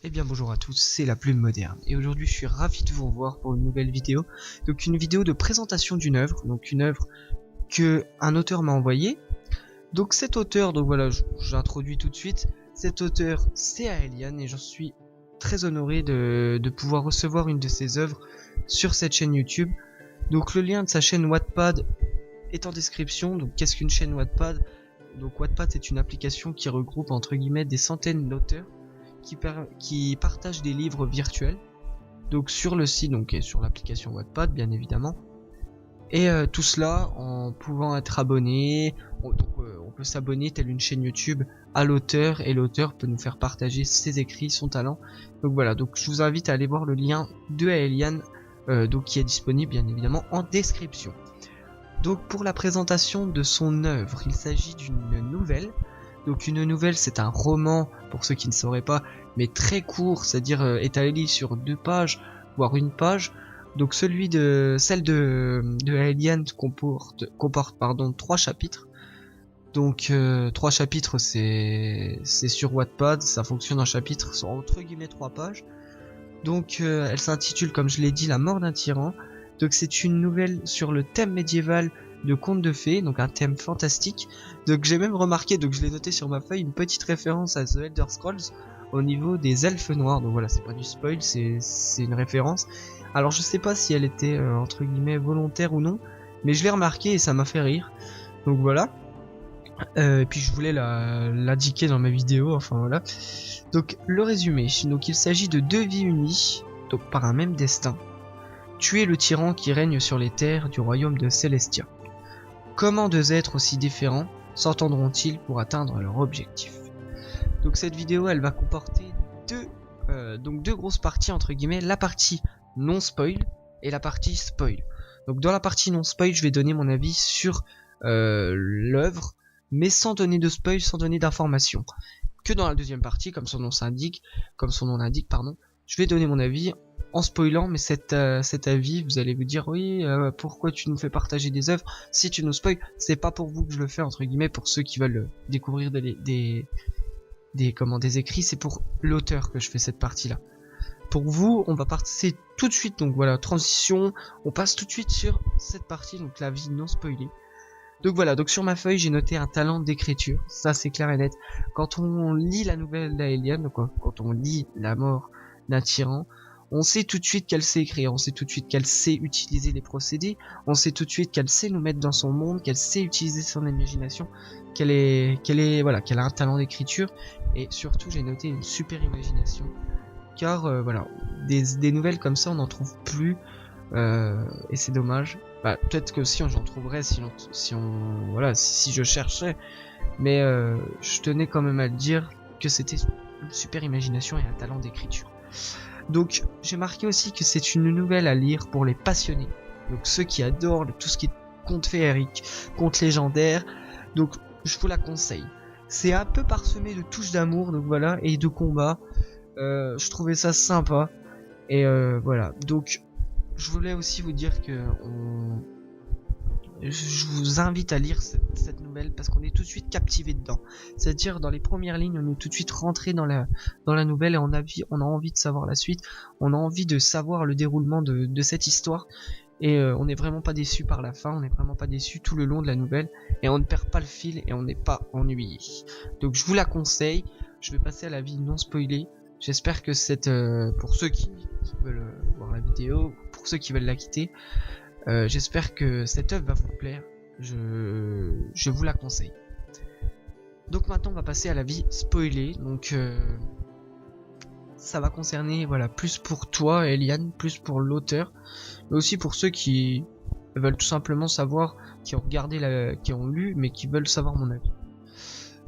Eh bien bonjour à tous, c'est la Plume Moderne et aujourd'hui je suis ravi de vous revoir pour une nouvelle vidéo. Donc une vidéo de présentation d'une œuvre, donc une œuvre que un auteur m'a envoyée. Donc cet auteur, donc voilà, j'introduis tout de suite. Cet auteur c'est Aelian et j'en suis très honoré de pouvoir recevoir une de ses œuvres sur cette chaîne YouTube. Donc le lien de sa chaîne Wattpad est en description. Donc qu'est-ce qu'une chaîne Wattpad? Donc Wattpad c'est une application qui regroupe entre guillemets des centaines d'auteurs qui partagent des livres virtuels, donc sur le site, donc et sur l'application Wattpad bien évidemment, et tout cela en pouvant être abonné. On peut s'abonner tel une chaîne YouTube à l'auteur et l'auteur peut nous faire partager ses écrits, son talent. Donc voilà, donc je vous invite à aller voir le lien de Aelian, donc qui est disponible bien évidemment en description. Donc pour la présentation de son œuvre, il s'agit d'une nouvelle. Donc une nouvelle, c'est un roman, pour ceux qui ne sauraient pas, mais très court, c'est-à-dire étalé sur 2 pages, voire 1 page. Donc celle de Aelian comporte 3 chapitres. Donc 3 chapitres, c'est sur Wattpad, ça fonctionne en chapitre sur entre guillemets 3 pages. Donc elle s'intitule, comme je l'ai dit, La mort d'un tyran. Donc c'est une nouvelle sur le thème médiéval de contes de fées, donc un thème fantastique. Donc j'ai même remarqué, donc je l'ai noté sur ma feuille, une petite référence à The Elder Scrolls au niveau des elfes noirs. Donc voilà, c'est pas du spoil, c'est une référence. Alors je sais pas si elle était entre guillemets volontaire ou non, mais je l'ai remarqué et ça m'a fait rire. Donc voilà. Et puis je voulais l'indiquer dans ma vidéo, enfin voilà. Donc le résumé, donc il s'agit de 2 vies unies, donc par un même destin. Tuer le tyran qui règne sur les terres du royaume de Celestia. Comment 2 êtres aussi différents s'entendront-ils pour atteindre leur objectif? Donc cette vidéo, elle va comporter deux grosses parties entre guillemets, la partie non spoil et la partie spoil. Donc dans la partie non spoil, je vais donner mon avis sur l'œuvre, mais sans donner de spoil, sans donner d'informations. Que dans la deuxième partie, comme son nom l'indique, pardon, je vais donner mon avis en spoilant, mais cet avis, vous allez vous dire oui, pourquoi tu nous fais partager des œuvres si tu nous spoil? C'est pas pour vous que je le fais, entre guillemets, pour ceux qui veulent découvrir des écrits, c'est pour l'auteur que je fais cette partie là. Pour vous, on va passer tout de suite, donc voilà, transition, on passe tout de suite sur cette partie, donc la vie non spoilée. Donc voilà, donc sur ma feuille j'ai noté un talent d'écriture, ça c'est clair et net. Quand on lit la nouvelle d'Aelian, donc quand on lit La mort d'un tyran, on sait tout de suite qu'elle sait écrire, on sait tout de suite qu'elle sait utiliser les procédés, on sait tout de suite qu'elle sait nous mettre dans son monde, qu'elle sait utiliser son imagination, qu'elle a un talent d'écriture, et surtout j'ai noté une super imagination, car voilà, des nouvelles comme ça on n'en trouve plus, et c'est dommage. Bah, peut-être que si j'en trouverais, si je cherchais, mais je tenais quand même à le dire que c'était une super imagination et un talent d'écriture. Donc j'ai marqué aussi que c'est une nouvelle à lire pour les passionnés, donc ceux qui adorent tout ce qui est contes féeriques, contes légendaires, donc je vous la conseille. C'est un peu parsemé de touches d'amour, donc voilà, et de combat. Je trouvais ça sympa, et voilà, donc je voulais aussi vous dire que je vous invite à lire cette nouvelle parce qu'on est tout de suite captivé dedans. C'est-à-dire dans les premières lignes, on est tout de suite rentré dans la nouvelle et on a envie de savoir la suite. On a envie de savoir le déroulement de cette histoire. Et on n'est vraiment pas déçu par la fin, on n'est vraiment pas déçu tout le long de la nouvelle. Et on ne perd pas le fil et on n'est pas ennuyé. Donc je vous la conseille. Je vais passer à la vie non spoilée. J'espère que pour ceux qui veulent voir la vidéo, pour ceux qui veulent la quitter, j'espère que cette œuvre va vous plaire, je vous la conseille. Donc maintenant on va passer à la vie spoilée, donc ça va concerner plus pour toi Aelian, plus pour l'auteur, mais aussi pour ceux qui veulent tout simplement savoir, qui ont lu mais qui veulent savoir mon avis.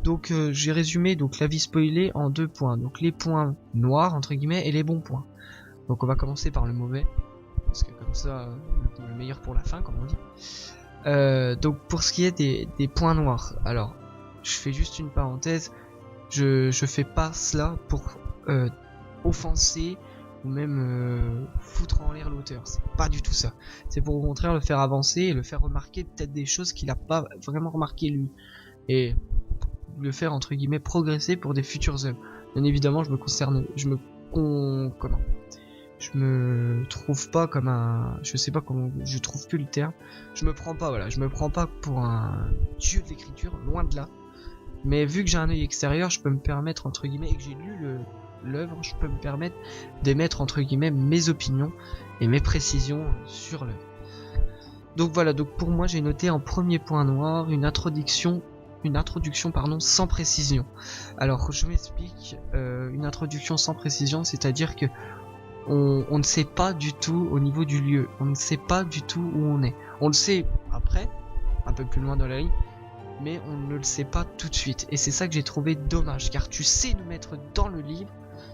Donc j'ai résumé donc la vie spoilée en 2 points, donc les points noirs entre guillemets et les bons points. Donc on va commencer par le mauvais, parce que comme ça le meilleur pour la fin comme on dit. Donc pour ce qui est des points noirs, alors je fais juste une parenthèse, je fais pas cela pour offenser ou même foutre en l'air l'auteur, c'est pas du tout ça, c'est pour au contraire le faire avancer et le faire remarquer peut-être des choses qu'il a pas vraiment remarqué lui, et le faire entre guillemets progresser pour des futures œuvres. Bien évidemment je me comment, je me trouve pas comme un, je sais pas comment, je trouve plus le terme, je me prends pas pour un dieu de l'écriture, loin de là, mais vu que j'ai un œil extérieur, je peux me permettre entre guillemets, et que j'ai lu l'œuvre, je peux me permettre d'émettre entre guillemets mes opinions et mes précisions sur l'œuvre. Donc voilà, donc pour moi j'ai noté en premier point noir une introduction sans précision. Alors je m'explique, une introduction sans précision, c'est-à-dire que on ne sait pas du tout au niveau du lieu, on ne sait pas du tout où on est. On le sait après, un peu plus loin dans la ligne, mais on ne le sait pas tout de suite. Et c'est ça que j'ai trouvé dommage, car tu sais nous mettre dans le livre,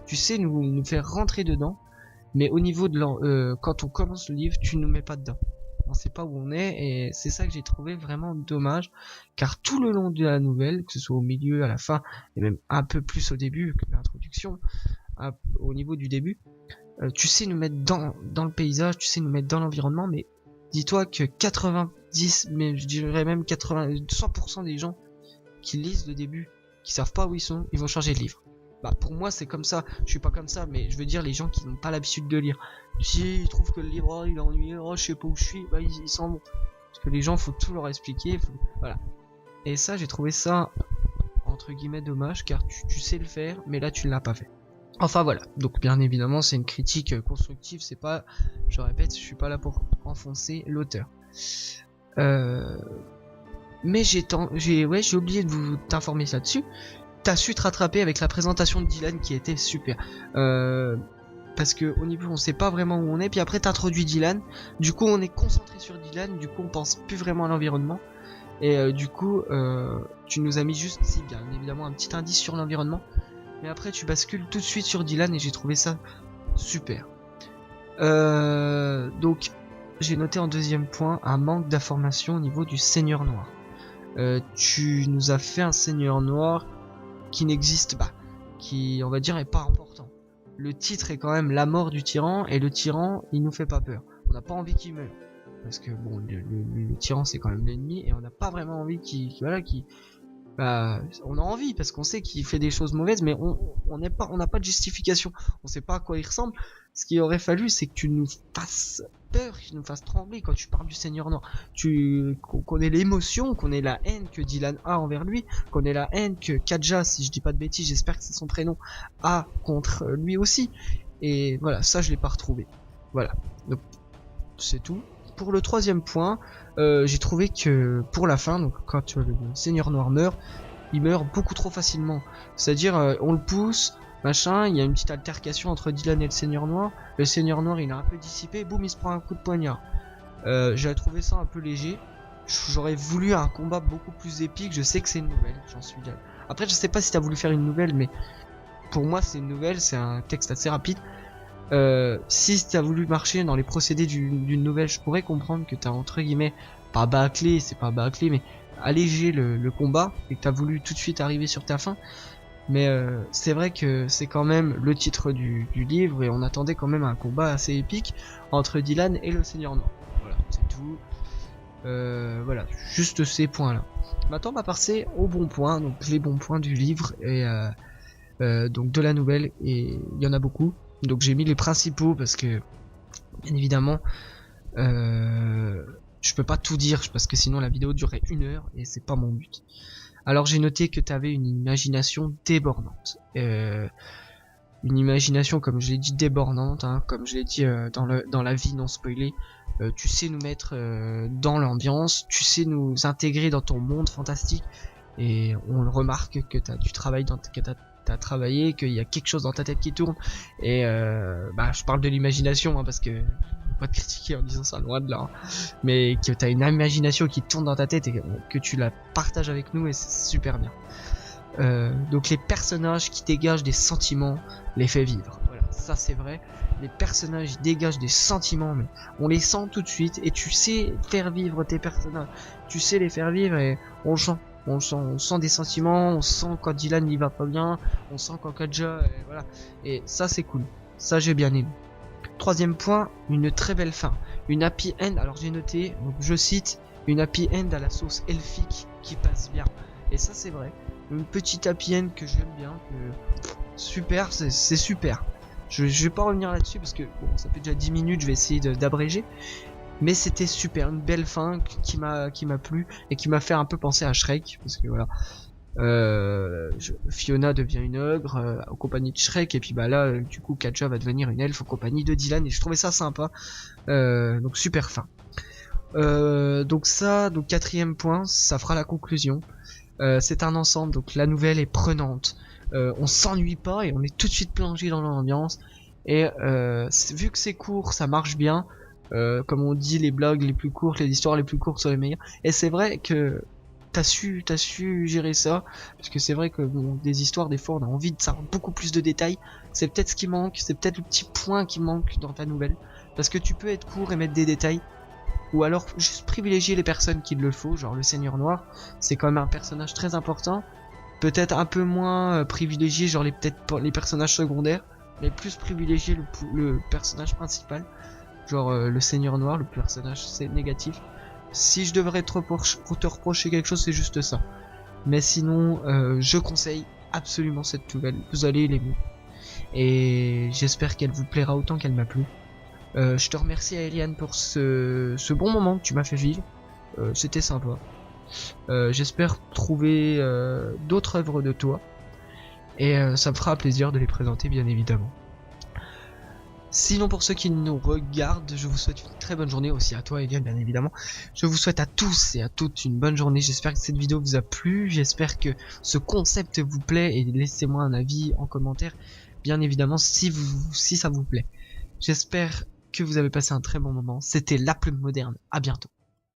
tu sais nous faire rentrer dedans, mais au niveau de quand on commence le livre, tu nous mets pas dedans. On sait pas où on est, et c'est ça que j'ai trouvé vraiment dommage, car tout le long de la nouvelle, que ce soit au milieu, à la fin, et même un peu plus au début que l'introduction, au niveau du début, tu sais nous mettre dans le paysage, tu sais nous mettre dans l'environnement, mais dis-toi que 90, mais je dirais même 100% des gens qui lisent le début, qui savent pas où ils sont, ils vont changer de livre. Bah pour moi c'est comme ça, je suis pas comme ça, mais je veux dire les gens qui n'ont pas l'habitude de lire. Si ils trouvent que le livre il est ennuyeux, je sais pas où je suis, bah ils s'en vont. Parce que les gens faut tout leur expliquer, voilà. Et ça j'ai trouvé ça entre guillemets dommage, car tu sais le faire, mais là tu ne l'as pas fait. Enfin voilà, donc bien évidemment c'est une critique constructive, c'est pas, je répète, je suis pas là pour enfoncer l'auteur. Mais j'ai oublié de vous t'informer là-dessus. T'as su te rattraper avec la présentation de Dylan qui était super. Parce que au niveau on sait pas vraiment où on est, puis après t'introduis Dylan, du coup on est concentré sur Dylan, du coup on pense plus vraiment à l'environnement. Et du coup tu nous as mis juste, si bien évidemment un petit indice sur l'environnement, mais après tu bascules tout de suite sur Dylan et j'ai trouvé ça super. Donc j'ai noté en deuxième point un manque d'information au niveau du Seigneur Noir. Tu nous as fait un Seigneur Noir qui n'existe pas, qui on va dire est pas important. Le titre est quand même la mort du tyran, et le tyran il nous fait pas peur. On n'a pas envie qu'il meure, parce que bon le tyran c'est quand même l'ennemi, et on n'a pas vraiment envie qu'il on a envie parce qu'on sait qu'il fait des choses mauvaises, mais on n'a pas de justification, on sait pas à quoi il ressemble. Ce qu'il aurait fallu c'est que tu nous fasses peur, qu'il nous fasse trembler quand tu parles du Seigneur Noir, qu'on ait l'émotion, qu'on ait la haine que Dylan a envers lui, qu'on ait la haine que Kadja, si je dis pas de bêtises, j'espère que c'est son prénom, a contre lui aussi. Et voilà, ça je l'ai pas retrouvé. Voilà, donc c'est tout. Pour le troisième point, j'ai trouvé que pour la fin, donc quand le Seigneur Noir meurt, il meurt beaucoup trop facilement. C'est-à-dire on le pousse, machin, il y a une petite altercation entre Dylan et le Seigneur Noir. Le Seigneur Noir il a un peu dissipé, boum, il se prend un coup de poignard. J'avais trouvé ça un peu léger. J'aurais voulu un combat beaucoup plus épique. Je sais que c'est une nouvelle, j'en suis là. Après je sais pas si t'as voulu faire une nouvelle, mais pour moi c'est une nouvelle, c'est un texte assez rapide. Si t'as voulu marcher dans les procédés d'une nouvelle, je pourrais comprendre que t'as entre guillemets pas bâclé, c'est pas bâclé, mais allégé le combat, et que t'as voulu tout de suite arriver sur ta fin. Mais c'est vrai que c'est quand même le titre du livre, et on attendait quand même un combat assez épique entre Dylan et le Seigneur Noir. Voilà, c'est tout. Voilà, juste ces points là. Maintenant on va passer aux bons points, donc les bons points du livre, et donc de la nouvelle, et il y en a beaucoup. Donc j'ai mis les principaux parce que bien évidemment je peux pas tout dire parce que sinon la vidéo durerait 1 heure et c'est pas mon but. Alors j'ai noté que tu avais une imagination débordante. Une imagination, comme je l'ai dit, débordante, hein, comme je l'ai dit dans la vie non spoilée. Tu sais nous mettre dans l'ambiance, tu sais nous intégrer dans ton monde fantastique, et on le remarque que tu travailles t'as travaillé, qu'il y a quelque chose dans ta tête qui tourne, et je parle de l'imagination, hein, parce que faut pas te critiquer en disant ça, loin de là, hein, mais que t'as une imagination qui tourne dans ta tête et que tu la partages avec nous, et c'est super bien. Donc les personnages qui dégagent des sentiments les fait vivre, voilà, ça c'est vrai. Les personnages dégagent des sentiments, mais on les sent tout de suite, et tu sais faire vivre tes personnages, tu sais les faire vivre, et on le sent. On sent des sentiments, on sent quand Dylan il va pas bien, on sent quand Kadja, et voilà. Et ça c'est cool, ça j'ai bien aimé. Troisième point, une très belle fin, une happy end. Alors j'ai noté, donc je cite, une happy end à la sauce elfique qui passe bien. Et ça c'est vrai, une petite happy end que j'aime bien, que super, c'est super. Je vais pas revenir là-dessus parce que bon, ça fait déjà 10 minutes, je vais essayer d'abréger. Mais c'était super, une belle fin qui m'a plu et qui m'a fait un peu penser à Shrek parce que voilà, Fiona devient une ogre en compagnie de Shrek et puis bah là du coup Katja va devenir une elfe en compagnie de Dylan et je trouvais ça sympa, donc super fin. Donc ça, donc quatrième point, ça fera la conclusion. C'est un ensemble, donc la nouvelle est prenante. On s'ennuie pas et on est tout de suite plongé dans l'ambiance. Et vu que c'est court, ça marche bien. Comme on dit, les blagues les plus courtes, les histoires les plus courtes sont les meilleures. Et c'est vrai que t'as su gérer ça, parce que c'est vrai que bon, des histoires, des fois, on a envie de savoir beaucoup plus de détails. C'est peut-être ce qui manque, c'est peut-être le petit point qui manque dans ta nouvelle, parce que tu peux être court et mettre des détails. Ou alors juste privilégier les personnes qui le faut, genre le Seigneur Noir, c'est quand même un personnage très important. Peut-être un peu moins privilégier genre peut-être les personnages secondaires, mais plus privilégier le personnage principal, genre le Seigneur Noir, le personnage c'est négatif. Si je devrais te reprocher quelque chose, c'est juste ça. Mais sinon, je conseille absolument cette nouvelle, vous allez l'aimer. Et j'espère qu'elle vous plaira autant qu'elle m'a plu. Je te remercie Eliane pour ce bon moment que tu m'as fait vivre. C'était sympa. J'espère trouver d'autres œuvres de toi. Et ça me fera plaisir de les présenter bien évidemment. Sinon pour ceux qui nous regardent, je vous souhaite une très bonne journée aussi à toi Eliane bien évidemment. Je vous souhaite à tous et à toutes une bonne journée. J'espère que cette vidéo vous a plu. J'espère que ce concept vous plaît et laissez-moi un avis en commentaire bien évidemment si ça vous plaît. J'espère que vous avez passé un très bon moment. C'était La Plume Moderne. À bientôt.